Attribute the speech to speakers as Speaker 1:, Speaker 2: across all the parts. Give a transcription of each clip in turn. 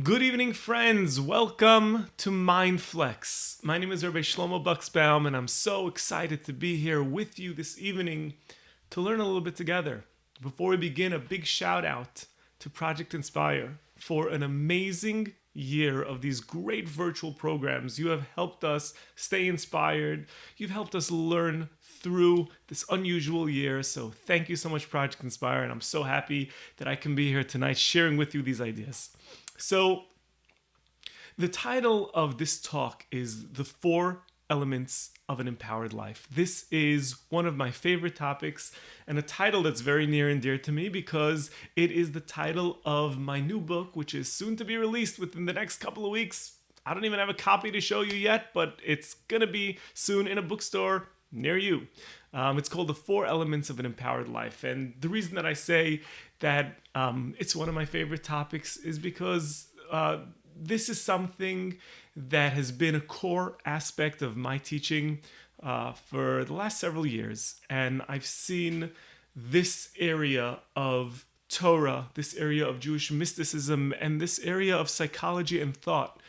Speaker 1: Good evening, friends. Welcome to MindFlex. My name is Rabbi Shlomo Buxbaum, and I'm so excited to be here with you this evening to learn a little bit together. Before we begin, a big shout out to Project Inspire for an amazing year of these great virtual programs. You have helped us stay inspired. You've helped us learn through this unusual year. So thank you so much, Project Inspire, and I'm so happy that I can be here tonight sharing with you these ideas. So, the title of this talk is The Four Elements of an Empowered Life. This is one of my favorite topics and a title that's very near and dear to me because it is the title of my new book, which is soon to be released within the next couple of weeks. I don't even have a copy to show you yet, but it's going to be soon in a bookstore near you. It's called The Four Elements of an Empowered Life. And the reason that I say that it's one of my favorite topics is because this is something that has been a core aspect of my teaching for the last several years. And I've seen this area of Torah, this area of Jewish mysticism, and this area of psychology and thought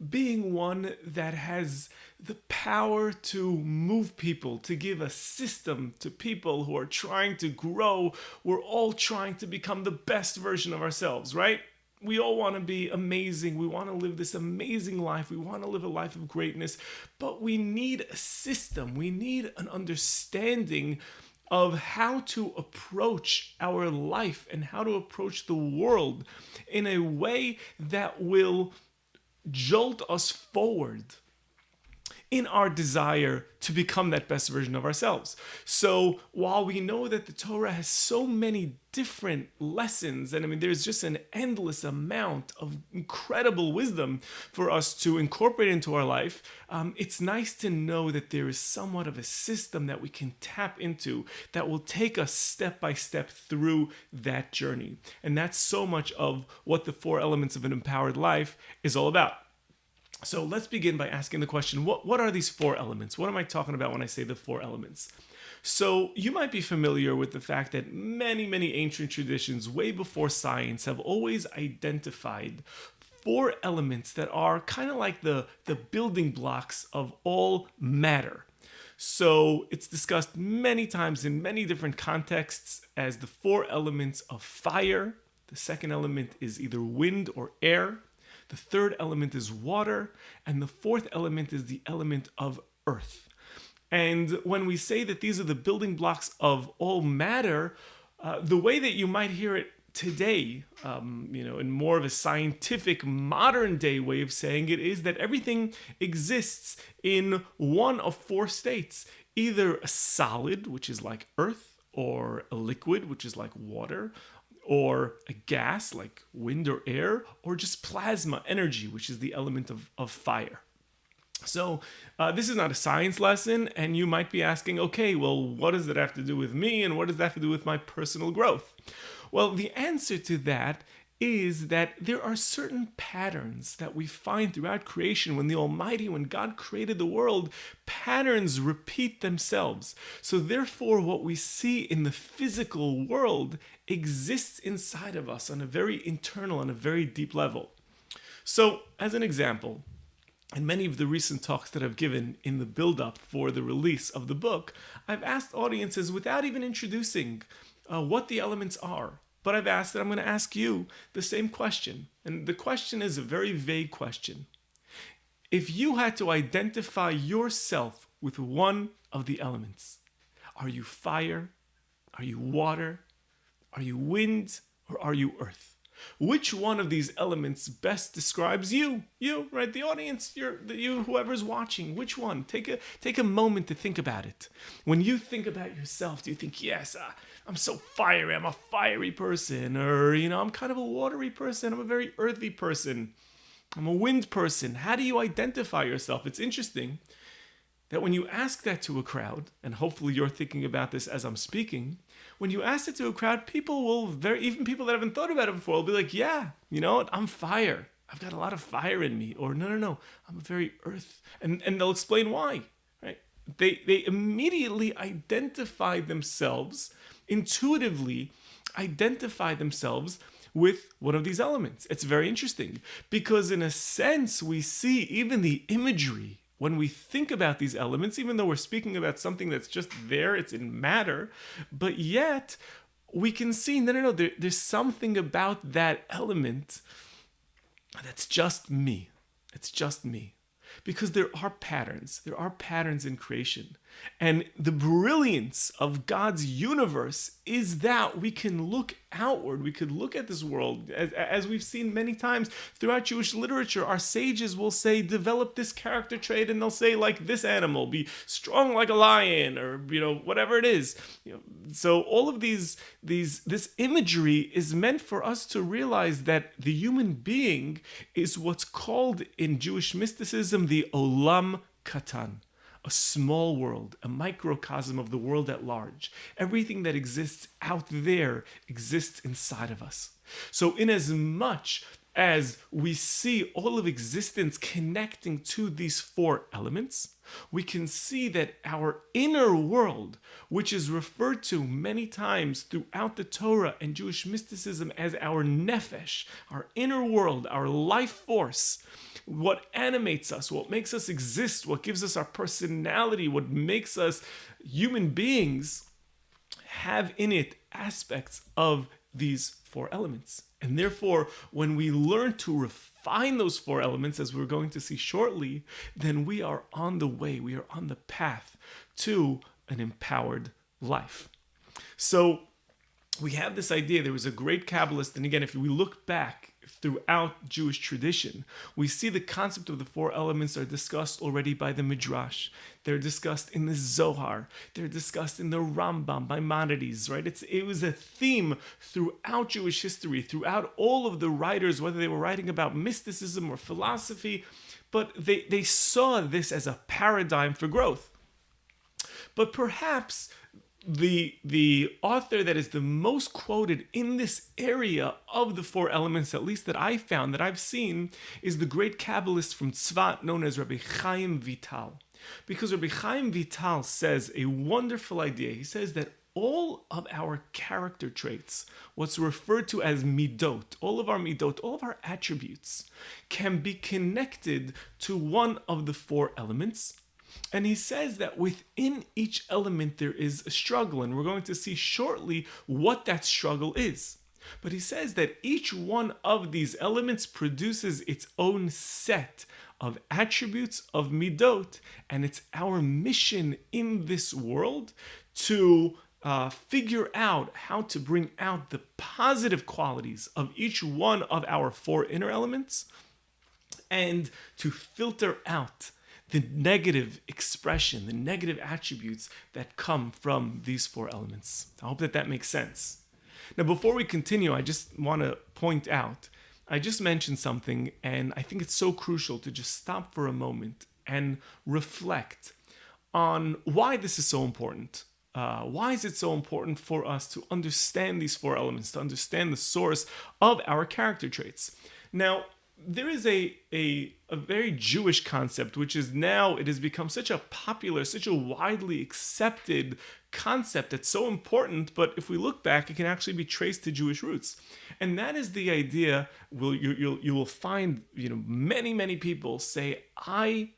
Speaker 1: being one that has the power to move people, to give a system to people who are trying to grow. We're all trying to become the best version of ourselves, right? We all want to be amazing. We want to live this amazing life. We want to live a life of greatness, but we need a system. We need an understanding of how to approach our life and how to approach the world in a way that will jolt us forward in our desire to become that best version of ourselves. So while we know that the Torah has so many different lessons, and there's just an endless amount of incredible wisdom for us to incorporate into our life, it's nice to know that there is somewhat of a system that we can tap into that will take us step by step through that journey. And that's so much of what the four elements of an empowered life is all about. So let's begin by asking the question, what are these four elements? What am I talking about when I say the four elements? So you might be familiar with the fact that many ancient traditions, way before science, have always identified four elements that are kind of like the building blocks of all matter. So it's discussed many times in many different contexts as the four elements of fire. The second element is either wind or air. The third element is water, and the fourth element is the element of earth. And when we say that these are the building blocks of all matter, the way that you might hear it today, in more of a scientific, modern day way of saying it, is that everything exists in one of four states. Either a solid, which is like earth, or a liquid, which is like water, or a gas like wind or air, or just plasma energy, which is the element of fire. So this is not a science lesson, and you might be asking, okay, well, what does it have to do with me, and what does that have to do with my personal growth? Well, the answer to that is that there are certain patterns that we find throughout creation. When the Almighty, when God created the world, patterns repeat themselves. So therefore, what we see in the physical world exists inside of us on a very internal and a very deep level. So as an example, in many of the recent talks that I've given in the build-up for the release of the book, I've asked audiences without even introducing what the elements are. But I've asked that I'm going to ask you the same question. And the question is a very vague question. If you had to identify yourself with one of the elements, are you fire? Are you water? Are you wind? Or are you earth? Which one of these elements best describes you? You, right? The audience, you, whoever's watching. Which one? Take a moment to think about it. When you think about yourself, do you think, yes, I'm so fiery, I'm a fiery person, or, I'm kind of a watery person, I'm a very earthy person, I'm a wind person? How do you identify yourself? It's interesting that when you ask that to a crowd, and hopefully you're thinking about this as I'm speaking, when you ask it to a crowd, people will, even people that haven't thought about it before, will be like, yeah, you know what, I'm fire. I've got a lot of fire in me. Or no, I'm a very earth. And they'll explain why, right? They immediately identify themselves, intuitively identify themselves with one of these elements. It's very interesting because in a sense we see even the imagery when we think about these elements, even though we're speaking about something that's just there, it's in matter, but yet we can see, there's something about that element that's just me. It's just me. Because there are patterns. There are patterns in creation. And the brilliance of God's universe is that we can look outward. We could look at this world, as we've seen many times throughout Jewish literature. Our sages will say, develop this character trait, and they'll say, like this animal, be strong like a lion, or whatever it is. So all of this imagery is meant for us to realize that the human being is what's called in Jewish mysticism the Olam Katan. A small world, a microcosm of the world at large. Everything that exists out there exists inside of us. So in as much as we see all of existence connecting to these four elements, we can see that our inner world, which is referred to many times throughout the Torah and Jewish mysticism as our nefesh, our inner world, our life force, what animates us, what makes us exist, what gives us our personality, what makes us human beings, have in it aspects of these four elements. And therefore, when we learn to refine those four elements, as we're going to see shortly, then we are on the way, we are on the path to an empowered life. So we have this idea. There was a great Kabbalist, and again, if we look back throughout Jewish tradition, we see the concept of the four elements are discussed already by the Midrash. They're discussed in the Zohar. They're discussed in the Rambam, Maimonides, right? It was a theme throughout Jewish history, throughout all of the writers, whether they were writing about mysticism or philosophy, but they saw this as a paradigm for growth. But perhaps the author that is the most quoted in this area of the four elements, at least that I found, that I've seen, is the great Kabbalist from Tzfat known as Rabbi Chaim Vital. Because Rabbi Chaim Vital says a wonderful idea. He says that all of our character traits, what's referred to as midot, all of our attributes, can be connected to one of the four elements. And he says that within each element there is a struggle, and we're going to see shortly what that struggle is. But he says that each one of these elements produces its own set of attributes of midot, and it's our mission in this world to figure out how to bring out the positive qualities of each one of our four inner elements, and to filter out the negative expression, the negative attributes that come from these four elements. I hope that makes sense. Now, before we continue, I just want to point out, I just mentioned something, and I think it's so crucial to just stop for a moment and reflect on why this is so important. Why is it so important for us to understand these four elements, to understand the source of our character traits? Now, there is a very Jewish concept, which is now, it has become such a popular, such a widely accepted concept that's so important, but if we look back, it can actually be traced to Jewish roots. And that is the idea, you will find many people say, I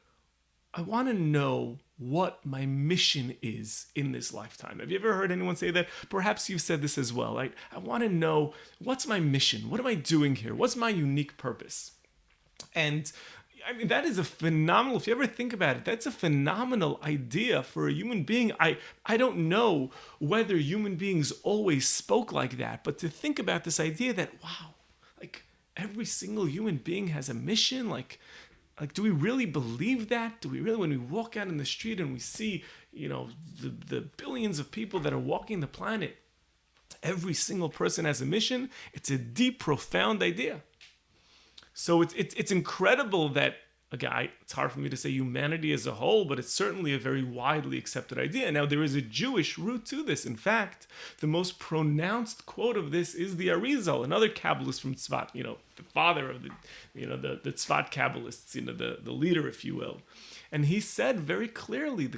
Speaker 1: want to know what my mission is in this lifetime. Have you ever heard anyone say that? Perhaps you've said this as well. Like, I want to know, what's my mission? What am I doing here? What's my unique purpose? And I mean, that is a phenomenal, if you ever think about it, that's a phenomenal idea for a human being. I don't know whether human beings always spoke like that, but to think about this idea that, wow, like every single human being has a mission, like, do we really believe that? Do we really, when we walk out in the street and we see, the billions of people that are walking the planet, every single person has a mission? It's a deep, profound idea. So it's incredible that, again, it's hard for me to say humanity as a whole, but it's certainly a very widely accepted idea. Now, there is a Jewish root to this. In fact, the most pronounced quote of this is the Arizal, another Kabbalist from Tzfat, the father of the Tzfat Kabbalists, the leader, if you will. And he said very clearly,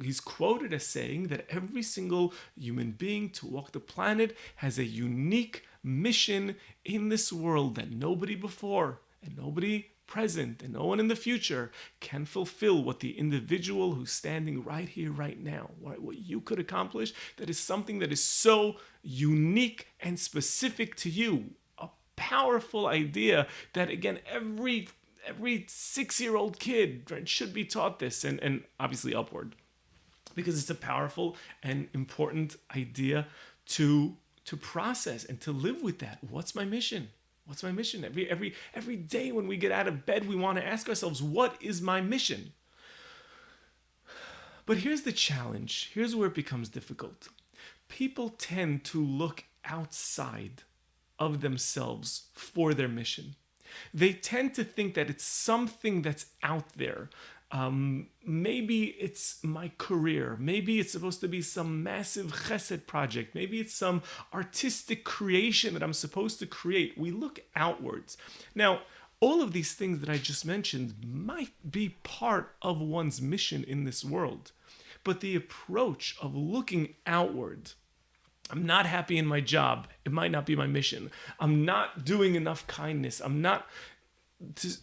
Speaker 1: he's quoted as saying that every single human being to walk the planet has a unique mission in this world that nobody before and nobody present and no one in the future can fulfill what the individual who's standing right here, right now, what you could accomplish, that is something that is so unique and specific to you. A powerful idea that, again, every 6-year-old kid, right, should be taught this, and obviously upward, because it's a powerful and important idea to process and to live with that. What's my mission? What's my mission? Every day when we get out of bed, we want to ask ourselves, what is my mission? But here's the challenge. Here's where it becomes difficult. People tend to look outside of themselves for their mission. They tend to think that it's something that's out there. Maybe it's my career. Maybe it's supposed to be some massive chesed project. Maybe it's some artistic creation that I'm supposed to create. We look outwards. Now, all of these things that I just mentioned might be part of one's mission in this world. But the approach of looking outward, I'm not happy in my job, it might not be my mission. I'm not doing enough kindness.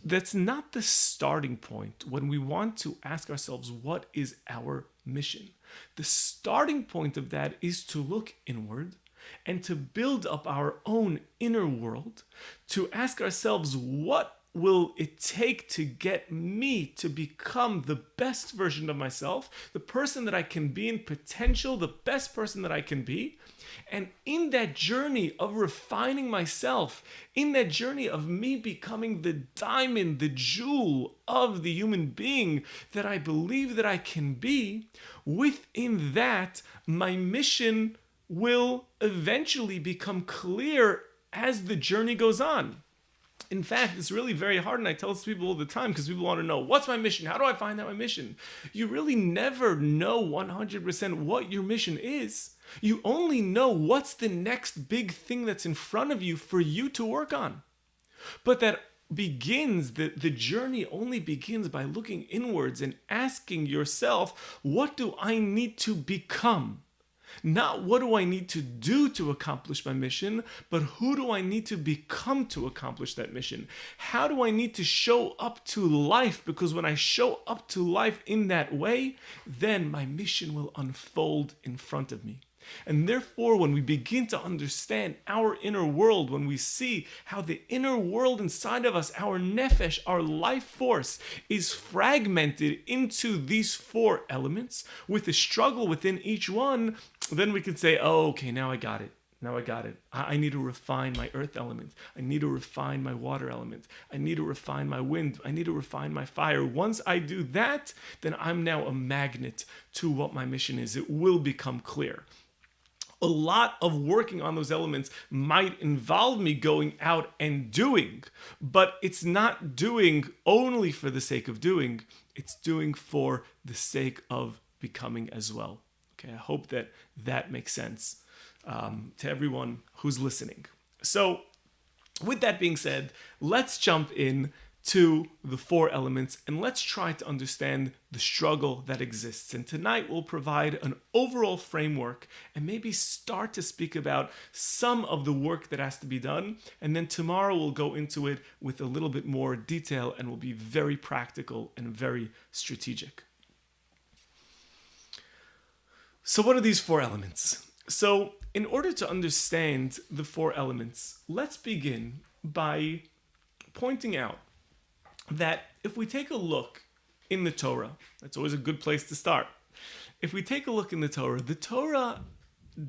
Speaker 1: That's not the starting point when we want to ask ourselves, what is our mission? The starting point of that is to look inward and to build up our own inner world, to ask ourselves, what will it take to get me to become the best version of myself, the person that I can be in potential, the best person that I can be? And in that journey of refining myself, in that journey of me becoming the diamond, the jewel of the human being that I believe that I can be, within that, my mission will eventually become clear as the journey goes on. In fact, it's really very hard, and I tell this to people all the time because people want to know, what's my mission? How do I find out my mission? You really never know 100% what your mission is. You only know what's the next big thing that's in front of you for you to work on. But that begins, the journey only begins by looking inwards and asking yourself, what do I need to become? Not what do I need to do to accomplish my mission, but who do I need to become to accomplish that mission? How do I need to show up to life? Because when I show up to life in that way, then my mission will unfold in front of me. And therefore, when we begin to understand our inner world, when we see how the inner world inside of us, our nefesh, our life force, is fragmented into these 4 elements with a struggle within each one, then we can say, oh, okay, now I got it. Now I got it. I need to refine my earth element. I need to refine my water element. I need to refine my wind. I need to refine my fire. Once I do that, then I'm now a magnet to what my mission is. It will become clear. A lot of working on those elements might involve me going out and doing, but it's not doing only for the sake of doing. It's doing for the sake of becoming as well. Okay, I hope that that makes sense to everyone who's listening. So with that being said, let's jump in to the 4 elements and let's try to understand the struggle that exists. And tonight we'll provide an overall framework and maybe start to speak about some of the work that has to be done. And then tomorrow we'll go into it with a little bit more detail and we'll be very practical and very strategic. So what are these 4 elements? So in order to understand the 4 elements, let's begin by pointing out that if we take a look in the Torah, that's always a good place to start. If we take a look in the Torah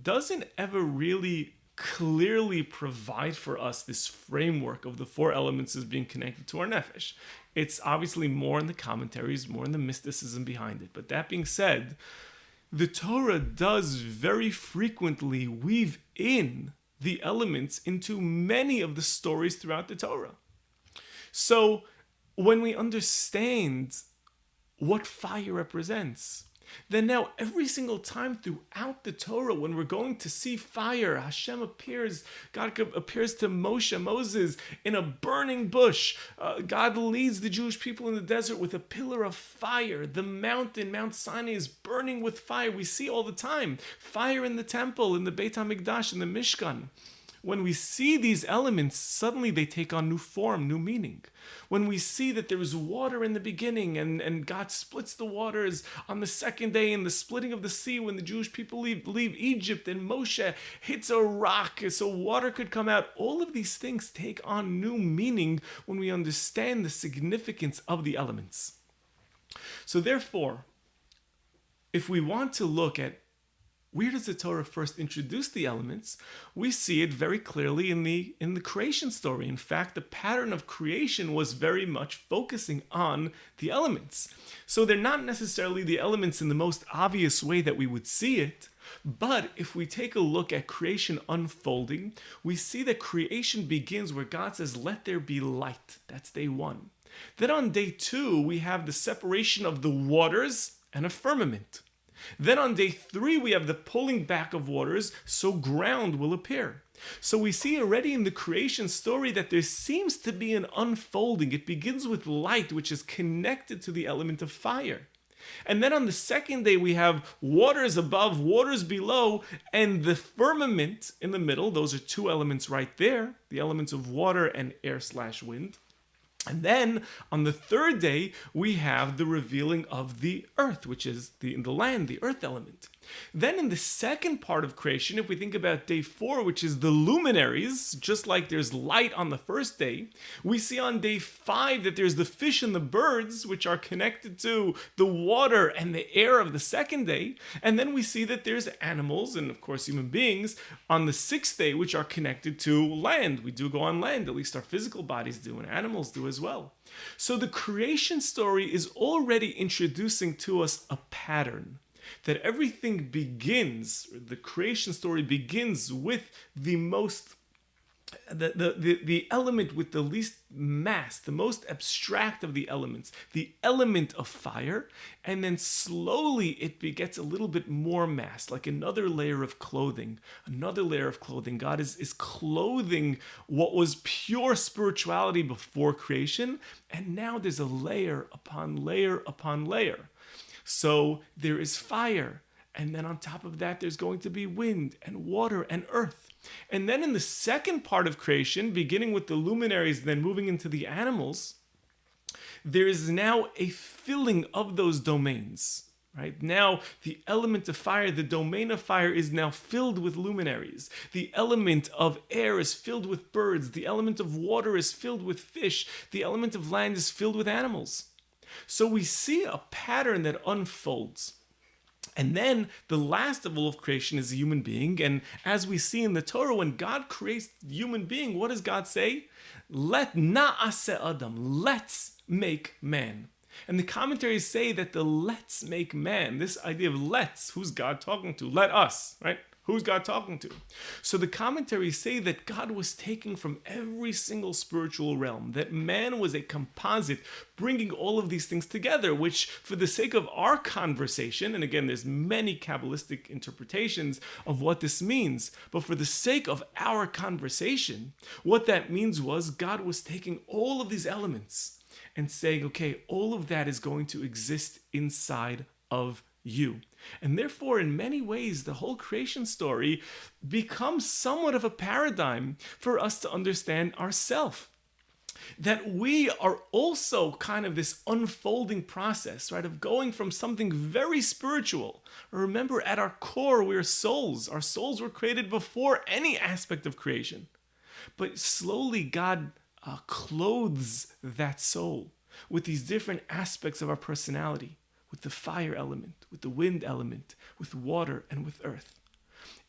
Speaker 1: doesn't ever really clearly provide for us this framework of the 4 elements as being connected to our nefesh. It's obviously more in the commentaries, more in the mysticism behind it. But that being said, the Torah does very frequently weave in the elements into many of the stories throughout the Torah. So when we understand what fire represents, then now every single time throughout the Torah, when we're going to see fire, God appears to Moses in a burning bush. God leads the Jewish people in the desert with a pillar of fire. The mountain, Mount Sinai, is burning with fire. We see all the time fire in the temple, in the Beit HaMikdash, in the Mishkan. when we see these elements, suddenly they take on new form, new meaning. When we see that there is water in the beginning and God splits the waters on the second day in the splitting of the sea when the Jewish people leave Egypt and Moshe hits a rock so water could come out, all of these things take on new meaning when we understand the significance of the elements. So therefore, if we want to look at where does the Torah first introduce the elements, we see it very clearly in the creation story. In fact, the pattern of creation was very much focusing on the elements. So they're not necessarily the elements in the most obvious way that we would see it, but if we take a look at creation unfolding, we see that creation begins where God says, "Let there be light." That's day one. Then on day two, we have the separation of the waters and a firmament. Then on day three, we have the pulling back of waters, so ground will appear. So we see already in the creation story that there seems to be an unfolding. It begins with light, which is connected to the element of fire. And then on the second day, we have waters above, waters below, and the firmament in the middle. Those are two elements right there, the elements of water and air/wind. And then on the third day, we have the revealing of the earth, which is the land, the earth element. Then in the second part of creation, if we think about day 4, which is the luminaries, just like there's light on the first day, we see on day 5 that there's the fish and the birds, which are connected to the water and the air of the second day. And then we see that there's animals and, of course, human beings on the 6th day, which are connected to land. We do go on land, at least our physical bodies do, and animals do as well. So the creation story is already introducing to us a pattern. That everything begins, the creation story begins with the element with the least mass, the most abstract of the elements, the element of fire, and then slowly it gets a little bit more mass, like another layer of clothing, God is clothing what was pure spirituality before creation, and now there's a layer upon layer upon layer. So there is fire, and then on top of that, there's going to be wind and water and earth. And then in the second part of creation, beginning with the luminaries, then moving into the animals, there is now a filling of those domains. Right? Now, the element of fire, the domain of fire is now filled with luminaries. The element of air is filled with birds. The element of water is filled with fish. The element of land is filled with animals. So we see a pattern that unfolds. And then the last of all of creation is a human being. And as we see in the Torah, when God creates the human being, what does God say? Let na'aseh adam, let's make man. And the commentaries say that the let's make man, this idea of let's, who's God talking to? Let us, right? Who's God talking to? So the commentaries say that God was taking from every single spiritual realm, that man was a composite, bringing all of these things together, which for the sake of our conversation, and again, there's many Kabbalistic interpretations of what this means, but for the sake of our conversation, what that means was God was taking all of these elements and saying, okay, all of that is going to exist inside of you. And therefore, in many ways, the whole creation story becomes somewhat of a paradigm for us to understand ourselves. That we are also kind of this unfolding process, right, of going from something very spiritual. Remember, at our core, we're souls. Our souls were created before any aspect of creation. But slowly, God clothes that soul with these different aspects of our personality. With the fire element, with the wind element, with water, and with earth.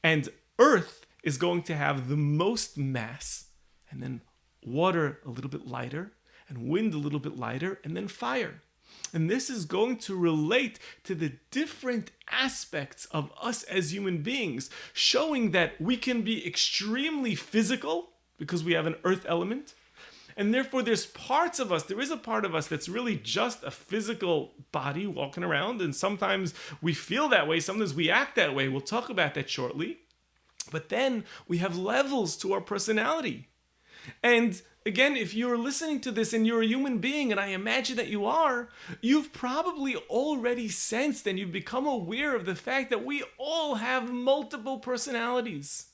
Speaker 1: And earth is going to have the most mass, and then water a little bit lighter, and wind a little bit lighter, and then fire. And this is going to relate to the different aspects of us as human beings, showing that we can be extremely physical, because we have an earth element, and therefore there is a part of us that's really just a physical body walking around, and sometimes we feel that way, sometimes we act that way. We'll talk about that shortly. But then we have levels to our personality. And again, if you're listening to this and you're a human being, and I imagine that you are, you've probably already sensed and you've become aware of the fact that we all have multiple personalities.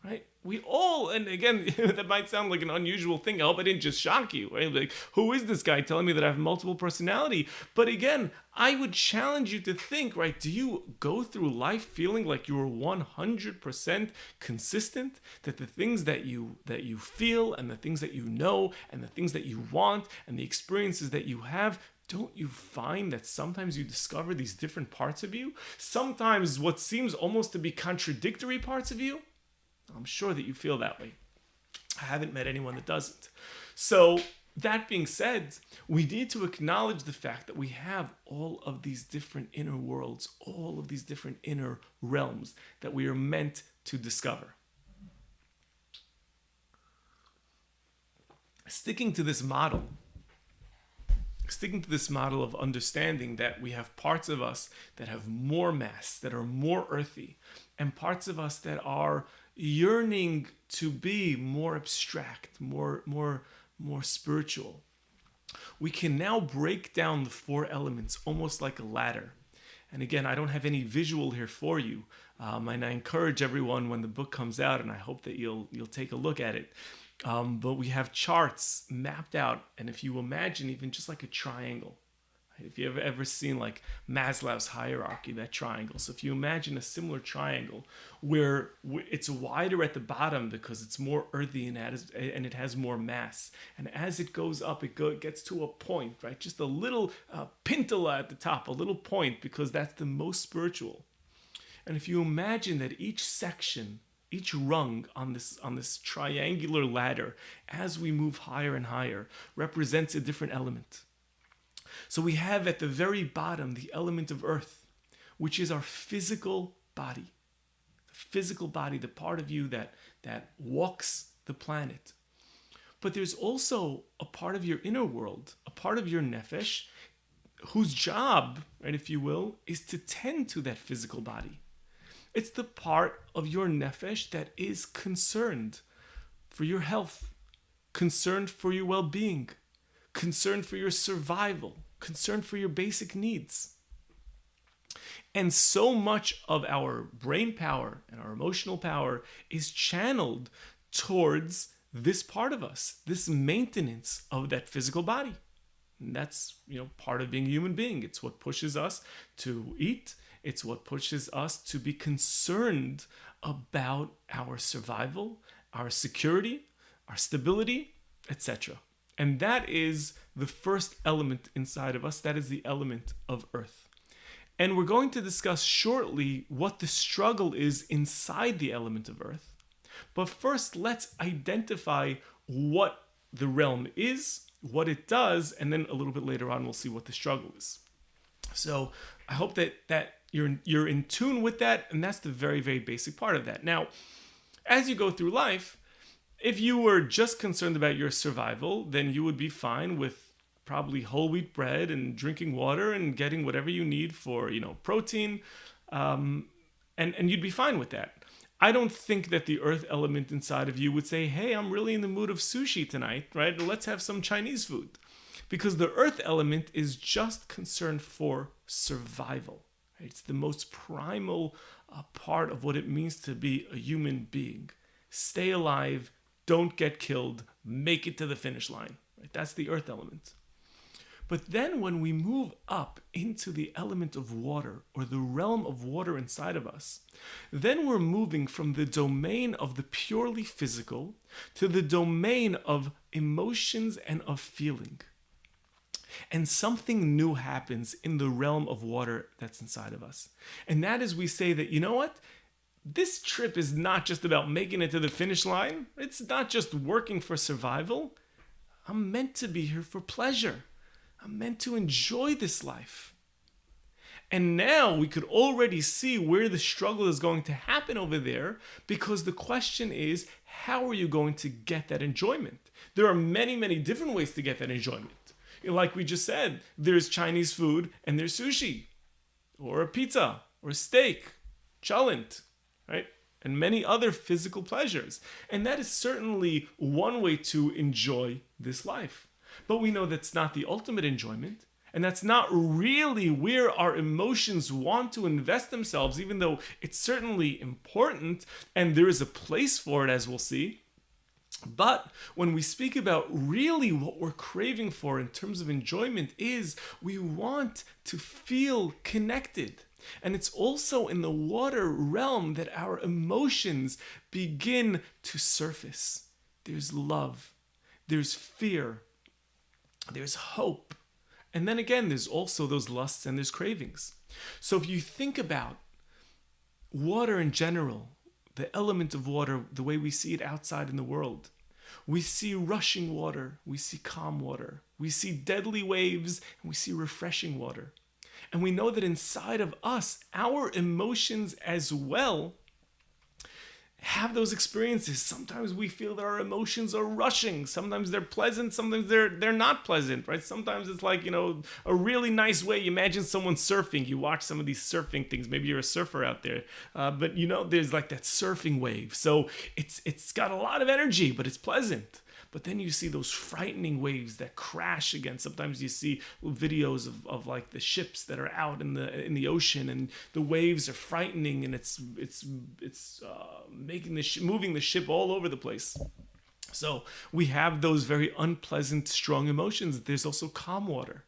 Speaker 1: right? We all, and again, that might sound like an unusual thing. I hope I didn't just shock you, right? Like, who is this guy telling me that I have multiple personality? But again, I would challenge you to think, right? Do you go through life feeling like you are 100% consistent? That the things that you feel, and the things that you know, and the things that you want, and the experiences that you have, don't you find that sometimes you discover these different parts of you? Sometimes what seems almost to be contradictory parts of you? I'm sure that you feel that way. I haven't met anyone that doesn't. So, that being said, we need to acknowledge the fact that we have all of these different inner worlds, all of these different inner realms that we are meant to discover. Sticking to this model of understanding that we have parts of us that have more mass, that are more earthy, and parts of us that are yearning to be more abstract, more spiritual. We can now break down the four elements almost like a ladder. And again, I don't have any visual here for you, and I encourage everyone when the book comes out, and I hope that you'll take a look at it. But we have charts mapped out, and if you imagine even just like a triangle, right? If you've ever seen like Maslow's hierarchy, that triangle. So if you imagine a similar triangle where it's wider at the bottom because it's more earthy and it has more mass, and as it goes up, it gets to a point, right? Just a little pintala at the top, a little point, because that's the most spiritual. And if you imagine that each section, each rung on this triangular ladder, as we move higher and higher, represents a different element. So we have at the very bottom the element of earth, which is our physical body. The physical body, the part of you that walks the planet. But there's also a part of your inner world, a part of your nefesh, whose job, right, if you will, is to tend to that physical body. It's the part of your nefesh that is concerned for your health, concerned for your well-being, concerned for your survival, concerned for your basic needs. And so much of our brain power and our emotional power is channeled towards this part of us, this maintenance of that physical body. And that's, part of being a human being. It's what pushes us to eat. It's what pushes us to be concerned about our survival, our security, our stability, etc. And that is the first element inside of us. That is the element of earth. And we're going to discuss shortly what the struggle is inside the element of earth. But first, let's identify what the realm is, what it does, and then a little bit later on, we'll see what the struggle is. So I hope that you're in tune with that, and that's the very, very basic part of that. Now, as you go through life, if you were just concerned about your survival, then you would be fine with probably whole wheat bread and drinking water and getting whatever you need for, protein, and you'd be fine with that. I don't think that the earth element inside of you would say, hey, I'm really in the mood of sushi tonight, right? Let's have some Chinese food. Because the earth element is just concerned for survival. Right? It's the most primal part of what it means to be a human being. Stay alive, don't get killed, make it to the finish line. Right? That's the earth element. But then when we move up into the element of water, or the realm of water inside of us, then we're moving from the domain of the purely physical to the domain of emotions and of feeling. And something new happens in the realm of water that's inside of us. And that is, we say that, you know what? This trip is not just about making it to the finish line. It's not just working for survival. I'm meant to be here for pleasure. I'm meant to enjoy this life. And now we could already see where the struggle is going to happen over there, because the question is, how are you going to get that enjoyment? There are many, many different ways to get that enjoyment. Like we just said, there's Chinese food and there's sushi, or a pizza, or a steak, cholent, right? And many other physical pleasures. And that is certainly one way to enjoy this life. But we know that's not the ultimate enjoyment. And that's not really where our emotions want to invest themselves, even though it's certainly important and there is a place for it, as we'll see. But when we speak about really what we're craving for in terms of enjoyment is we want to feel connected. And it's also in the water realm that our emotions begin to surface. There's love, there's fear, there's hope. And then again, there's also those lusts and there's cravings. So if you think about water in general, the element of water, the way we see it outside in the world, we see rushing water, we see calm water, we see deadly waves, and we see refreshing water. And we know that inside of us, our emotions as well have those experiences. Sometimes we feel that our emotions are rushing. Sometimes they're pleasant. Sometimes they're not pleasant, right? Sometimes it's like, a really nice way. You imagine someone surfing. You watch some of these surfing things. Maybe you're a surfer out there. But there's like that surfing wave. So it's got a lot of energy, but it's pleasant. But then you see those frightening waves that crash again. Sometimes you see videos of like the ships that are out in the ocean, and the waves are frightening, and it's making moving the ship all over the place. So we have those very unpleasant, strong emotions. There's also calm water.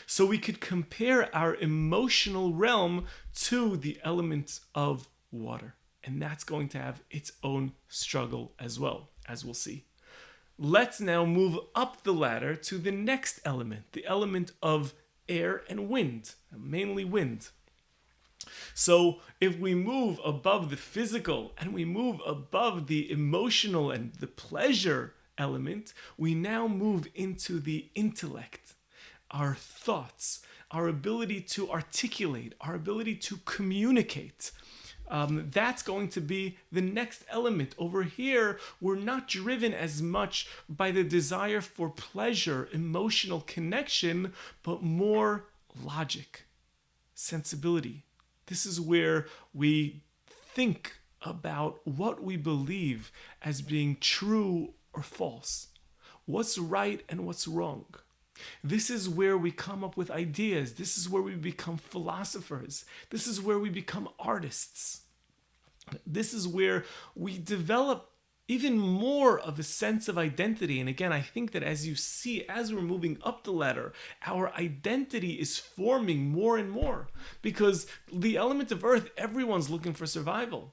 Speaker 1: So we could compare our emotional realm to the element of water, and that's going to have its own struggle as well, as we'll see. Let's now move up the ladder to the next element, the element of air and wind, mainly wind. So if we move above the physical and we move above the emotional and the pleasure element, we now move into the intellect, our thoughts, our ability to articulate, our ability to communicate. That's going to be the next element. Over here, we're not driven as much by the desire for pleasure, emotional connection, but more logic, sensibility. This is where we think about what we believe as being true or false, what's right and what's wrong. This is where we come up with ideas. This is where we become philosophers. This is where we become artists. This is where we develop even more of a sense of identity. And again, I think that as you see, as we're moving up the ladder, our identity is forming more and more. Because the element of earth, everyone's looking for survival.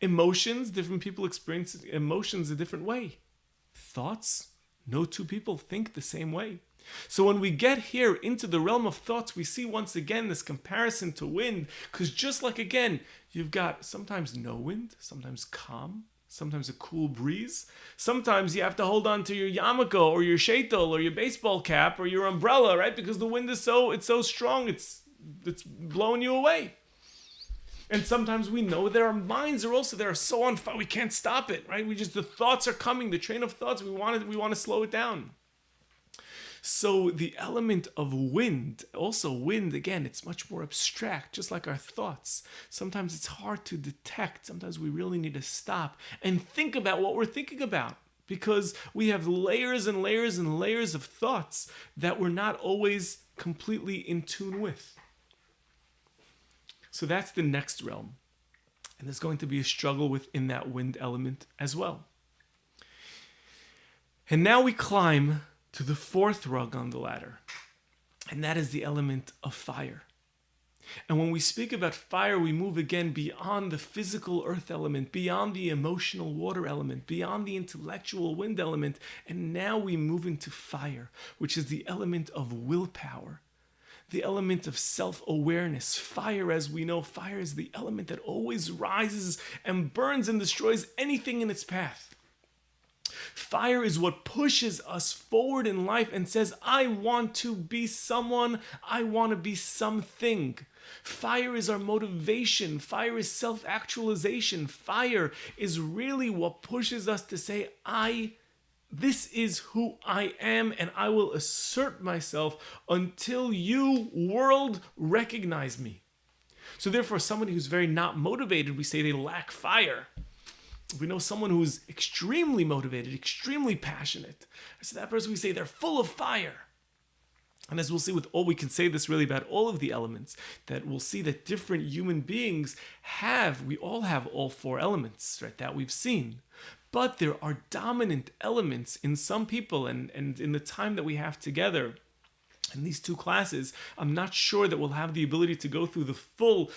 Speaker 1: Emotions, different people experience emotions a different way. Thoughts, no two people think the same way. So when we get here into the realm of thoughts, we see once again this comparison to wind, because just like again, you've got sometimes no wind, sometimes calm, sometimes a cool breeze. Sometimes you have to hold on to your yarmulke or your shaitel or your baseball cap or your umbrella, right? Because the wind is so strong, it's blowing you away. And sometimes we know that our minds are also there, so on fire, we can't stop it, right? The thoughts are coming, the train of thoughts, we want to slow it down. So the element of wind, also wind, again, it's much more abstract, just like our thoughts. Sometimes it's hard to detect. Sometimes we really need to stop and think about what we're thinking about, because we have layers and layers and layers of thoughts that we're not always completely in tune with. So that's the next realm. And there's going to be a struggle within that wind element as well. And now we climb to the fourth rung on the ladder, and that is the element of fire. And when we speak about fire, we move again beyond the physical earth element, beyond the emotional water element, beyond the intellectual wind element, and now we move into fire, which is the element of willpower, the element of self-awareness. Fire, as we know, fire is the element that always rises and burns and destroys anything in its path. Fire is what pushes us forward in life and says, I want to be someone, I want to be something. Fire is our motivation. Fire is self-actualization. Fire is really what pushes us to say, this is who I am, and I will assert myself until you, world, recognize me. So therefore, somebody who's very not motivated, we say they lack fire. If we know someone who's extremely motivated, extremely passionate, so that person we say they're full of fire. And as we'll see with all, we can say this really about all of the elements, that we'll see that different human beings we all have all four elements, right, that we've seen. But there are dominant elements in some people, and in the time that we have together, in these two classes, I'm not sure that we'll have the ability to go through the full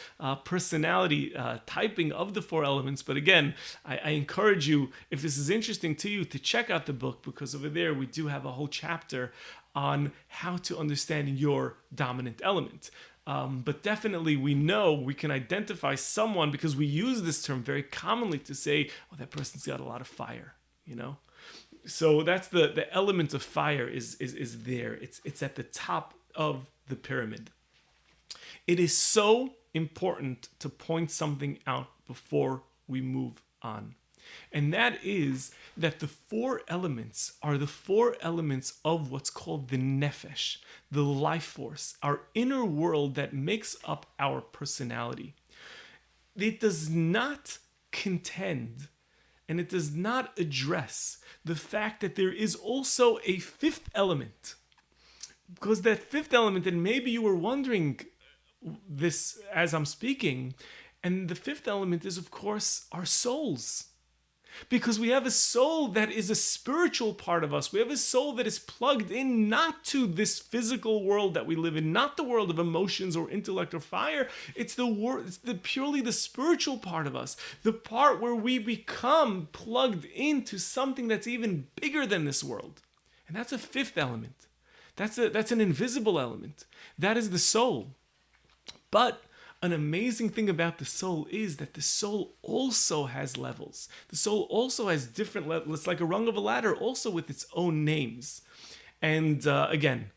Speaker 1: personality typing of the four elements. But again, I encourage you, if this is interesting to you, to check out the book, because over there we do have a whole chapter on how to understand your dominant element. But definitely we know we can identify someone, because we use this term very commonly to say, oh, that person's got a lot of fire, you know? So that's the element of fire is there. It's at the top of the pyramid. It is so important to point something out before we move on. And that is that the four elements are the four elements of what's called the nefesh, the life force, our inner world that makes up our personality. It does not contend, and it does not address the fact that there is also a fifth element. Because that fifth element, and maybe you were wondering this as I'm speaking, and the fifth element is, of course, our souls. Because we have a soul that is a spiritual part of us. We have a soul that is plugged in not to this physical world that we live in, not the world of emotions or intellect or fire. It's purely the spiritual part of us, the part where we become plugged into something that's even bigger than this world. And that's a fifth element. That's an invisible element. That is the soul. But an amazing thing about the soul is that the soul also has levels. The soul also has different levels. It's like a rung of a ladder, also with its own names. And again,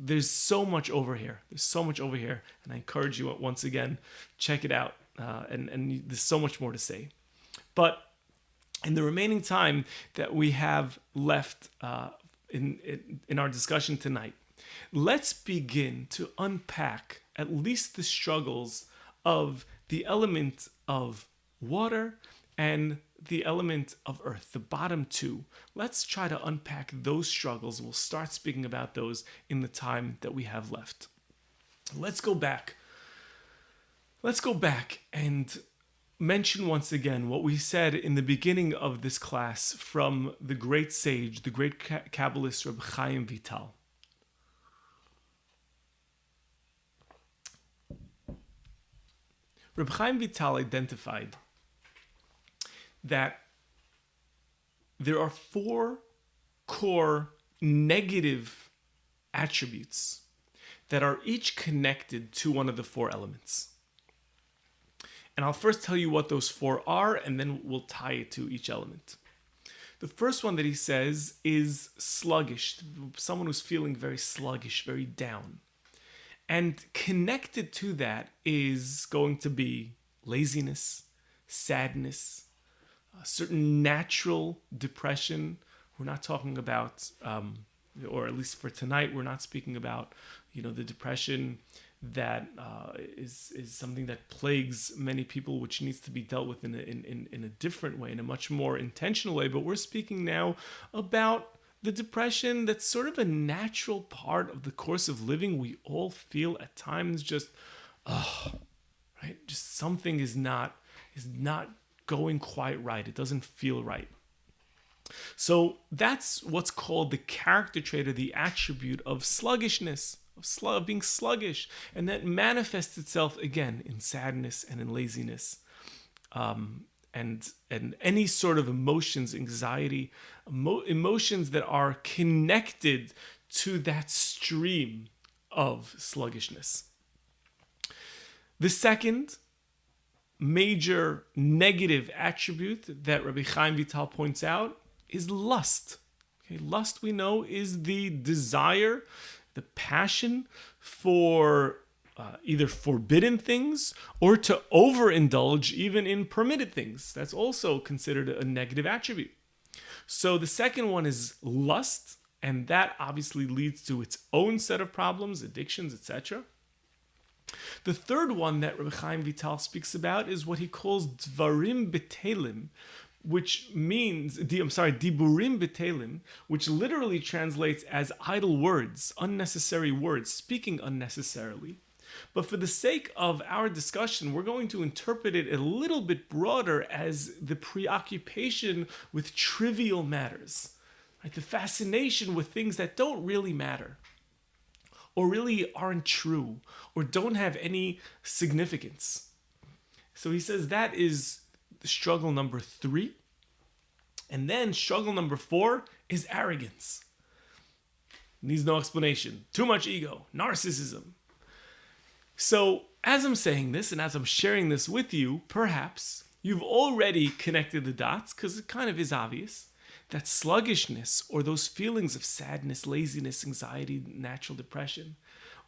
Speaker 1: there's so much over here. There's so much over here. And I encourage you, once again, check it out. And there's so much more to say. But in the remaining time that we have left in our discussion tonight, let's begin to unpack at least the struggles of the element of water and the element of earth, the bottom two. Let's try to unpack those struggles. We'll start speaking about those in the time that we have left. Let's go back. Let's go back and mention once again what we said in the beginning of this class from the great sage, the great Kabbalist Reb Chaim Vital. Reb Chaim Vital identified that there are four core negative attributes that are each connected to one of the four elements. And I'll first tell you what those four are, and then we'll tie it to each element. The first one that he says is sluggish, someone who's feeling very sluggish, very down. And connected to that is going to be laziness, sadness, a certain natural depression. We're not talking about, or at least for tonight, we're not speaking about, the depression that is something that plagues many people, which needs to be dealt with in a different way, in a much more intentional way. But we're speaking now about the depression that's sort of a natural part of the course of living. We all feel at times just, right? Just something is not going quite right. It doesn't feel right. So that's what's called the character trait or the attribute of sluggishness, of being sluggish. And that manifests itself again in sadness and in laziness. And any sort of emotions, anxiety, emotions that are connected to that stream of sluggishness. The second major negative attribute that Rabbi Chaim Vital points out is lust. Okay, lust, we know, is the desire, the passion for either forbidden things or to overindulge even in permitted things. That's also considered a negative attribute. So the second one is lust, and that obviously leads to its own set of problems, addictions, etc. The third one that Rabbi Chaim Vital speaks about is what he calls dvarim betelim, which means, diburim betelin, which literally translates as idle words, unnecessary words, speaking unnecessarily. But for the sake of our discussion, we're going to interpret it a little bit broader as the preoccupation with trivial matters, right? The fascination with things that don't really matter, or really aren't true, or don't have any significance. So he says that is struggle number 3. And then struggle number 4 is arrogance. Needs no explanation. Too much ego, narcissism. So as I'm saying this and as I'm sharing this with you, perhaps you've already connected the dots, because it kind of is obvious that sluggishness, or those feelings of sadness, laziness, anxiety, natural depression,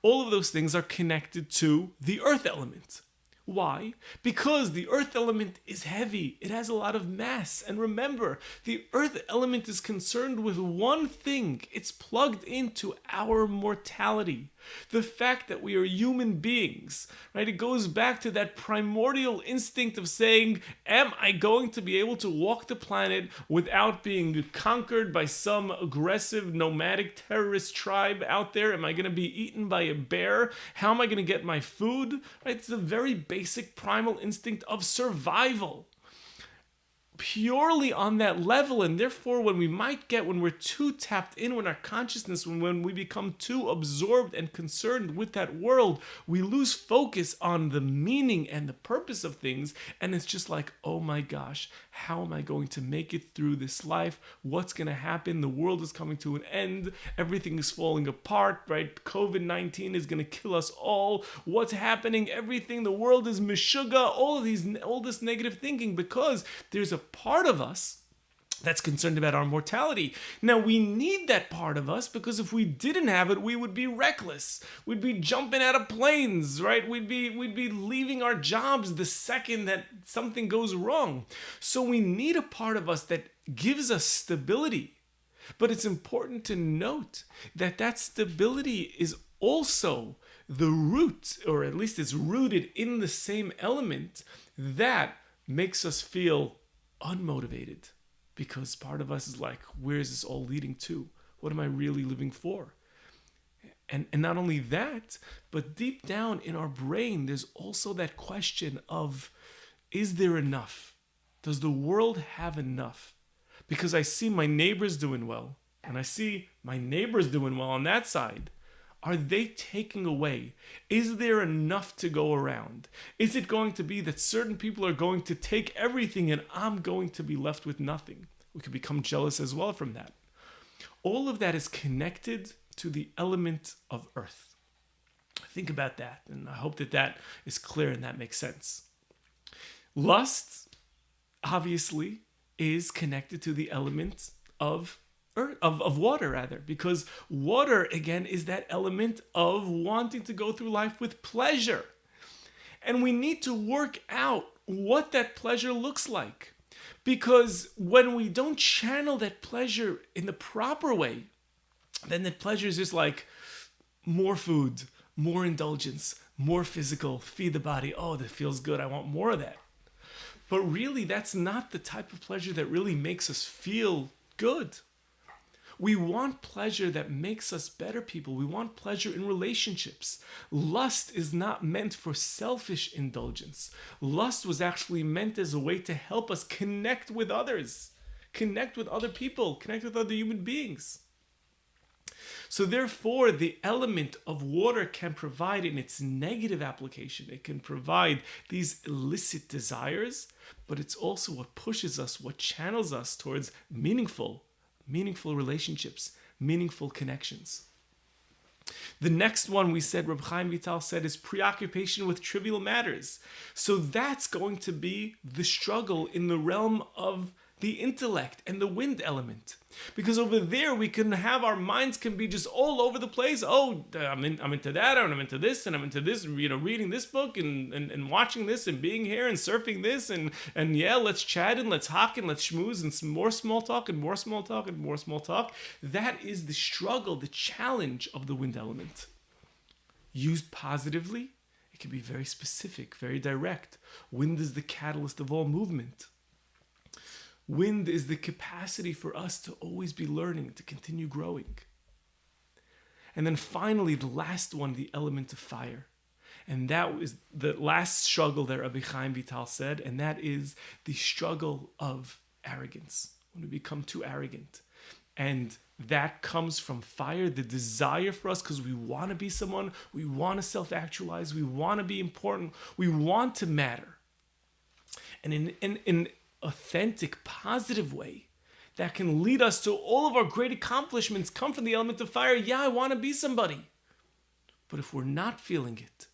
Speaker 1: all of those things are connected to the earth element. Why? Because the earth element is heavy. It has a lot of mass. And remember, the earth element is concerned with one thing. It's plugged into our mortality. The fact that we are human beings, right? It goes back to that primordial instinct of saying, am I going to be able to walk the planet without being conquered by some aggressive nomadic terrorist tribe out there? Am I going to be eaten by a bear? How am I going to get my food? Right? It's the very basic primal instinct of survival. Purely on that level, and therefore when we're too tapped in with our consciousness, when we become too absorbed and concerned with that world, we lose focus on the meaning and the purpose of things, and it's just like, oh my gosh, how am I going to make it through this life? What's going to happen? The world is coming to an end. Everything is falling apart, right? COVID-19 is going to kill us all. What's happening? Everything, the world is meshuggah, all this negative thinking, because there's a part of us that's concerned about our mortality. Now, we need that part of us, because if we didn't have it, we would be reckless. We'd be jumping out of planes, right? We'd be leaving our jobs the second that something goes wrong. So we need a part of us that gives us stability. But it's important to note that that stability is also the root, or at least it's rooted in the same element that makes us feel unmotivated, because part of us is like, where is this all leading to? What am I really living for? And not only that, but deep down in our brain, there's also that question of, is there enough? Does the world have enough? Because I see my neighbors doing well, and I see my neighbors doing well on that side. Are they taking away? Is there enough to go around? Is it going to be that certain people are going to take everything and I'm going to be left with nothing? We could become jealous as well from that. All of that is connected to the element of earth. Think about that, and I hope that that is clear and that makes sense. Lust, obviously, is connected to the element of water, rather, because water, again, is that element of wanting to go through life with pleasure. And we need to work out what that pleasure looks like. Because when we don't channel that pleasure in the proper way, then that pleasure is just like more food, more indulgence, more physical, feed the body. Oh, that feels good. I want more of that. But really, that's not the type of pleasure that really makes us feel good. We want pleasure that makes us better people. We want pleasure in relationships. Lust is not meant for selfish indulgence. Lust was actually meant as a way to help us connect with others, connect with other people, connect with other human beings. So therefore, the element of water can provide, in its negative application, it can provide these illicit desires, but it's also what pushes us, what channels us towards meaningful relationships, meaningful connections. The next one we said, Reb Chaim Vital said, is preoccupation with trivial matters. So that's going to be the struggle in the realm of the intellect and the wind element. Because over there we can have, our minds can be just all over the place. Oh, I'm into that, and I'm into this, and I'm into this, reading this book and watching this and being here and surfing this and yeah, let's chat and let's hock and let's schmooze and some more small talk and more small talk and more small talk. That is the struggle, the challenge of the wind element. Used positively, it can be very specific, very direct. Wind is the catalyst of all movement. Wind is the capacity for us to always be learning, to continue growing. And then finally, the last one, the element of fire. And that was the last struggle that Rabbi Chaim Vital said, and that is the struggle of arrogance, when we become too arrogant. And that comes from fire, the desire for us, because we want to be someone, we want to self-actualize, we want to be important, we want to matter. And in an authentic, positive way, that can lead us to all of our great accomplishments come from the element of fire. Yeah, I want to be somebody. But if we're not feeling it,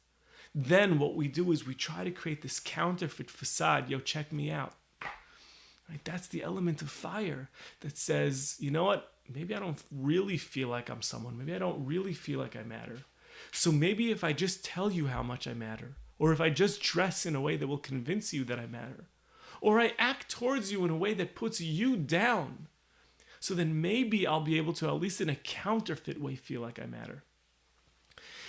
Speaker 1: then what we do is we try to create this counterfeit facade. Yo, check me out. Right? That's the element of fire that says, you know what? Maybe I don't really feel like I'm someone. Maybe I don't really feel like I matter. So maybe if I just tell you how much I matter, or if I just dress in a way that will convince you that I matter, or I act towards you in a way that puts you down, so then maybe I'll be able to, at least in a counterfeit way, feel like I matter.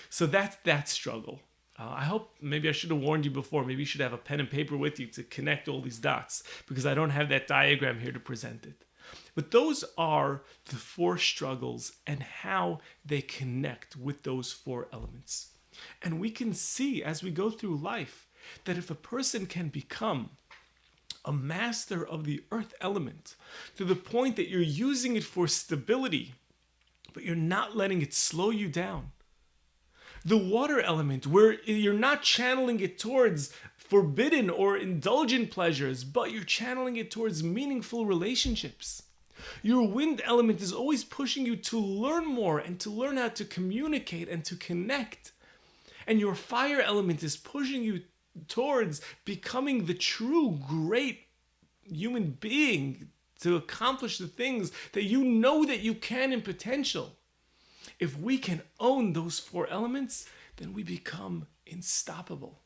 Speaker 1: So that's that struggle. I hope, maybe I should have warned you before, maybe you should have a pen and paper with you to connect all these dots, because I don't have that diagram here to present it. But those are the four struggles and how they connect with those four elements. And we can see as we go through life that if a person can become a master of the earth element to the point that you're using it for stability, but you're not letting it slow you down. The water element, where you're not channeling it towards forbidden or indulgent pleasures, but you're channeling it towards meaningful relationships. Your wind element is always pushing you to learn more and to learn how to communicate and to connect. And your fire element is pushing you towards becoming the true great human being to accomplish the things that you know that you can in potential. If we can own those four elements, then we become unstoppable.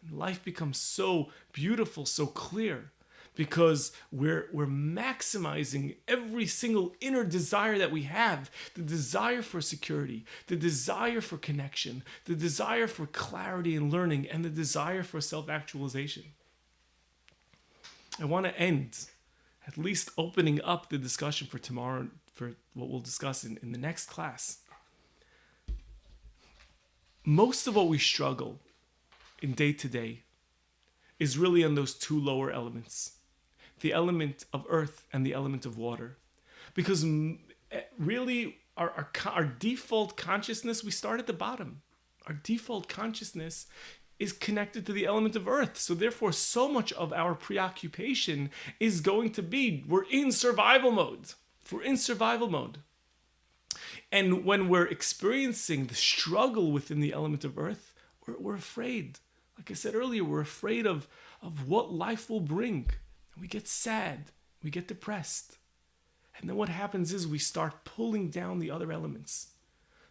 Speaker 1: And life becomes so beautiful, so clear, because we're maximizing every single inner desire that we have, the desire for security, the desire for connection, the desire for clarity and learning, and the desire for self-actualization. I want to end, at least opening up the discussion for tomorrow, for what we'll discuss in the next class. Most of what we struggle in day to day is really on those two lower elements, the element of earth and the element of water. Because really our default consciousness, we start at the bottom. Our default consciousness is connected to the element of earth. So therefore, so much of our preoccupation is going to be, we're in survival mode. We're in survival mode. And when we're experiencing the struggle within the element of earth, we're afraid. Like I said earlier, we're afraid of what life will bring. We get sad, we get depressed. And then what happens is we start pulling down the other elements.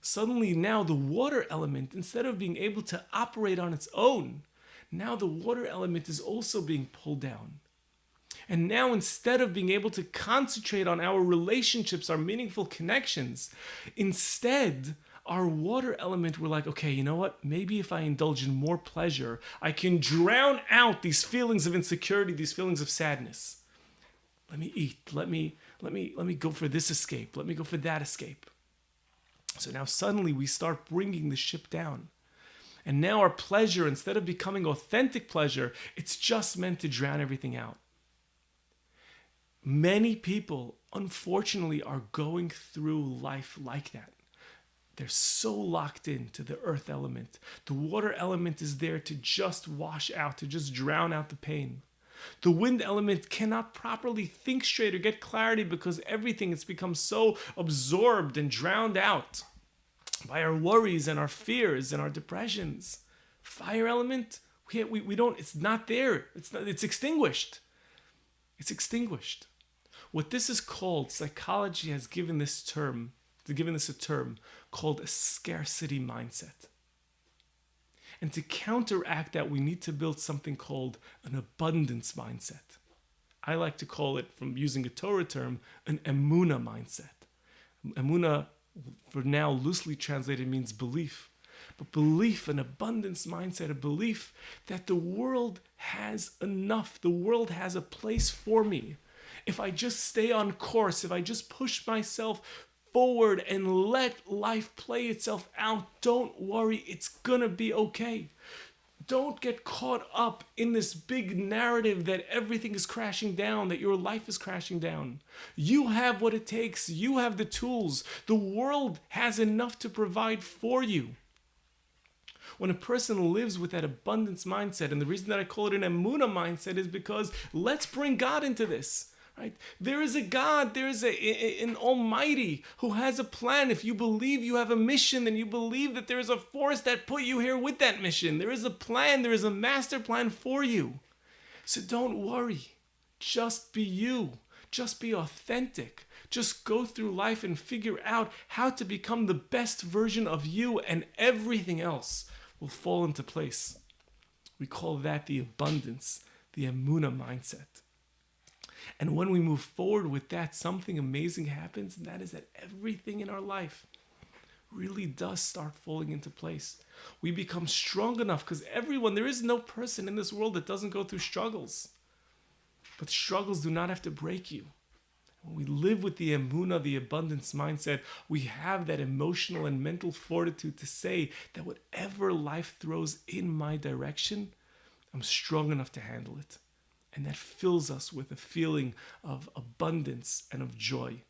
Speaker 1: Suddenly now the water element, instead of being able to operate on its own, now the water element is also being pulled down. And now instead of being able to concentrate on our relationships, our meaningful connections, instead, our water element, we're like, okay, you know what? Maybe if I indulge in more pleasure, I can drown out these feelings of insecurity, these feelings of sadness. Let me eat. Let me go for this escape. Let me go for that escape. So now suddenly we start bringing the ship down. And now our pleasure, instead of becoming authentic pleasure, it's just meant to drown everything out. Many people, unfortunately, are going through life like that. They're so locked into the earth element. The water element is there to just wash out, to just drown out the pain. The wind element cannot properly think straight or get clarity because everything has become so absorbed and drowned out by our worries and our fears and our depressions. Fire element, we don't, it's not there. It's extinguished. It's extinguished. What this is called, psychology has given this a term called a scarcity mindset. And to counteract that, we need to build something called an abundance mindset. I like to call it, from using a Torah term, an emuna mindset. Emuna, for now loosely translated, means belief. But belief, an abundance mindset, a belief that the world has enough, the world has a place for me. if I just stay on course, if I just push myself forward and let life play itself out, don't worry, it's gonna be okay. Don't get caught up in this big narrative that everything is crashing down, that your life is crashing down. You have what it takes. You have the tools. The world has enough to provide for you. When a person lives with that abundance mindset, and the reason that I call it an emunah mindset is because let's bring God into this. Right? There is a God, there is an Almighty who has a plan. If you believe you have a mission, then you believe that there is a force that put you here with that mission. There is a plan, there is a master plan for you. So don't worry. Just be you. Just be authentic. Just go through life and figure out how to become the best version of you, and everything else will fall into place. We call that the abundance, the emunah mindset. And when we move forward with that, something amazing happens, and that is that everything in our life really does start falling into place. We become strong enough, because there is no person in this world that doesn't go through struggles. But struggles do not have to break you. When we live with the emunah, the abundance mindset, we have that emotional and mental fortitude to say that whatever life throws in my direction, I'm strong enough to handle it. And that fills us with a feeling of abundance and of joy.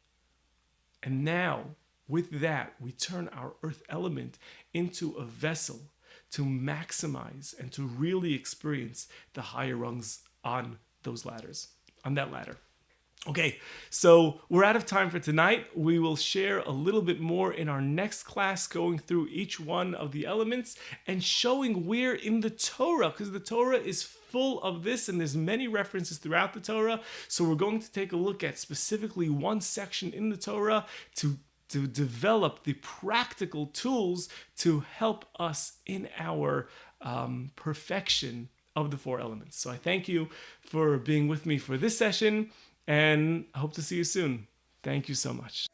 Speaker 1: And now, with that, we turn our earth element into a vessel to maximize and to really experience the higher rungs on those ladders, on that ladder. Okay, so we're out of time for tonight. We will share a little bit more in our next class, going through each one of the elements and showing where in the Torah, because the Torah is full of this and there's many references throughout the Torah. So we're going to take a look at specifically one section in the Torah to develop the practical tools to help us in our perfection of the 4 elements. So I thank you for being with me for this session, and I hope to see you soon. Thank you so much.